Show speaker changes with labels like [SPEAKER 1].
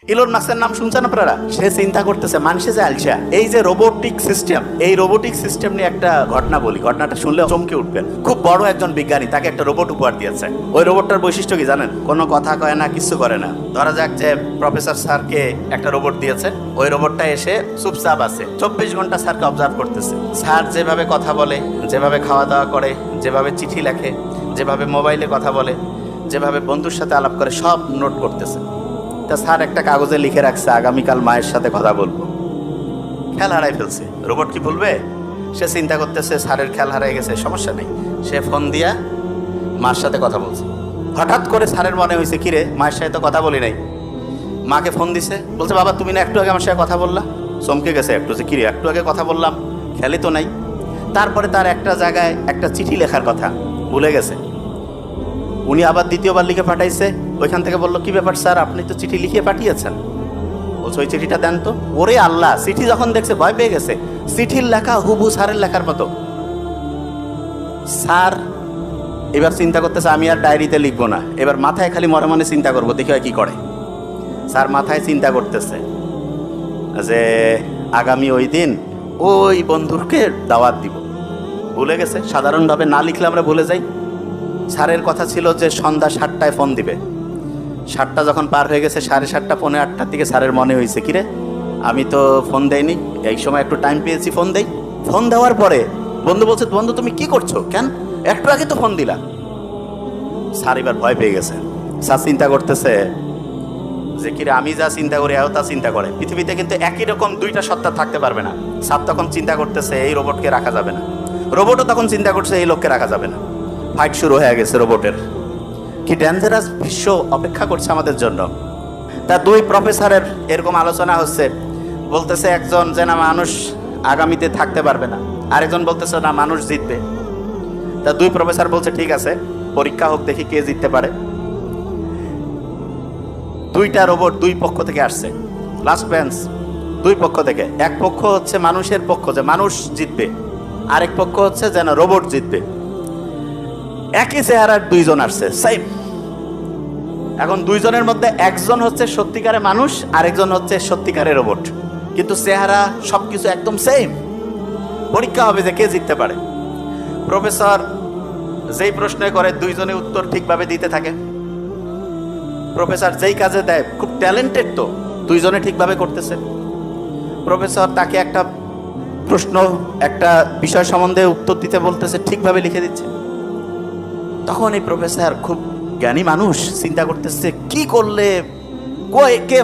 [SPEAKER 1] Elon মাস্কের নাম শুনছেন আপনারা? সে চিন্তা করতেছে মানুষে যে আলসা, এই যে রোবোটিক সিস্টেম, এই রোবোটিক সিস্টেম নিয়ে একটা ঘটনা বলি। ঘটনাটা শুনলে চমকে উঠবেন। খুব বড় একজন বিজ্ঞানী, তাকে একটা রোবট উপহার দিয়েছে। ওই রোবটটার বৈশিষ্ট্য কি জানেন? কোনো কথা কয় না, কিছু করে না। ধরা যাক যে প্রফেসর স্যারকে একটা রোবট দিয়েছে, ওই রোবটটা এসে চুপচাপ আছে, 24 ঘন্টা স্যারকে অবজার্ভ করতেছে। স্যার যেভাবে কথা বলে, যেভাবে খাওয়া দাওয়া করে, যেভাবে চিঠি লেখে, যেভাবে মোবাইলে কথা বলে, যেভাবে বন্ধুর সাথে আলাপ করে, সব নোট করতেছে। তা স্যার একটা কাগজে লিখে রাখছে, আগামীকাল মায়ের সাথে কথা বলবো। খেয়াল হারাই ফেলছে। রোবট কি বলবে? সে চিন্তা করতেছে স্যারের খেয়াল হারাই গেছে, সমস্যা নেই। সে ফোন দিয়া মার সাথে কথা বলছে। হঠাৎ করে স্যারের মনে হয়েছে, কিরে মায়ের সাথে তো কথা বলি নাই। মাকে ফোন দিছে, বলছে বাবা তুমি না একটু আগে আমার সাথে কথা বললা। চমকে গেছে একটু, যে কিরে একটু আগে কথা বললাম, খেয়ালই তো নাই। তারপরে তার একটা জায়গায় একটা চিঠি লেখার কথা ভুলে গেছে। উনি আবার দ্বিতীয়বার লিখে পাঠাইছে। ওইখান থেকে বললো, কি ব্যাপার স্যার, আপনি তো চিঠি লিখে পাঠিয়েছেন। বলছে ওই চিঠিটা দেন তো। ওরে আল্লাহ, চিঠি যখন দেখছে ভয় পেয়ে গেছে। চিঠির লেখা হুবহু স্যারের লেখার মতো। স্যার এবার চিন্তা করতেছে আমি আর ডায়েরিতে লিখবো না, এবার মাথায় খালি মনে মনে চিন্তা করবো, দেখি হয় কি করে। স্যার মাথায় চিন্তা করতেছে যে আগামী ওই দিন ওই বন্ধুকে দাওয়াত দিব। ভুলে গেছে। সাধারণভাবে না লিখলে আমরা ভুলে যাই। স্যারের কথা ছিল যে সন্ধ্যা 7টায় ফোন দিবে। 7টা যখন পার হয়ে গেছে, 7:30 পৌনে 8টার দিকে স্যারের মনে হয়েছে, কিরে আমি তো ফোন দেইনি, এই সময় একটু টাইম পেয়েছি, ফোন দেই। ফোন দেওয়ার পরে বন্ধু বলছে, বন্ধু তুমি কি করছো, কেন একটু আগে তো ফোন দিলা। স্যার এবার ভয় পেয়ে গেছে। স্যার চিন্তা করতেছে যে কিরে আমি যা চিন্তা করি এও তা চিন্তা করে। পৃথিবীতে কিন্তু একই রকম দুইটা সত্তা থাকতে পারবে না। স্যার তখন চিন্তা করতেছে এই রোবটকে রাখা যাবে না। রোবটও তখন চিন্তা করছে এই লোককে রাখা যাবে না। ফাইট শুরু হয়ে গেছে রোবটের। কি ডেঞ্জারাস বিশ্ব অপেক্ষা করছে আমাদের জন্য। তা দুই প্রফেসরের এরকম আলোচনা হচ্ছে। বলতেছে একজন যে না মানুষ আগামীতে থাকতে পারবে না, আরেকজন বলতেছে না মানুষ জিতবে। তা দুই প্রফেসর বলছে ঠিক আছে, পরীক্ষা হোক, দেখি কে জিততে পারে। দুইটা রোবট দুই পক্ষ থেকে আসছে, লাস্ট বেঞ্চ। দুই পক্ষ থেকে, এক পক্ষ হচ্ছে মানুষের পক্ষ, যে মানুষ জিতবে, আরেক পক্ষ হচ্ছে যেন রোবট জিতবে। একই চেহারার দুইজন আসছে, সেম। এখন দুইজনের মধ্যে একজন হচ্ছে সত্যিকারের মানুষ, আরেকজন হচ্ছে সত্যিকারের রোবট, কিন্তু চেহারা সবকিছু একদম সেম। পরীক্ষা হবে যে কে জিততে পারে। প্রফেসর যেই প্রশ্ন করে দুইজনে উত্তর ঠিকভাবে দিতে থাকে। প্রফেসর যেই কাজে দেয়, খুব ট্যালেন্টেড তো, দুইজনে ঠিকভাবে করতেছে। প্রফেসর তাকে একটা প্রশ্ন, একটা বিষয় সম্বন্ধে উত্তর দিতে বলতেছে, ঠিকভাবে লিখে দিচ্ছে। তখন এই প্রফেসর খুব জ্ঞানী মানুষ, চিন্তা করতেছে কি করলে কে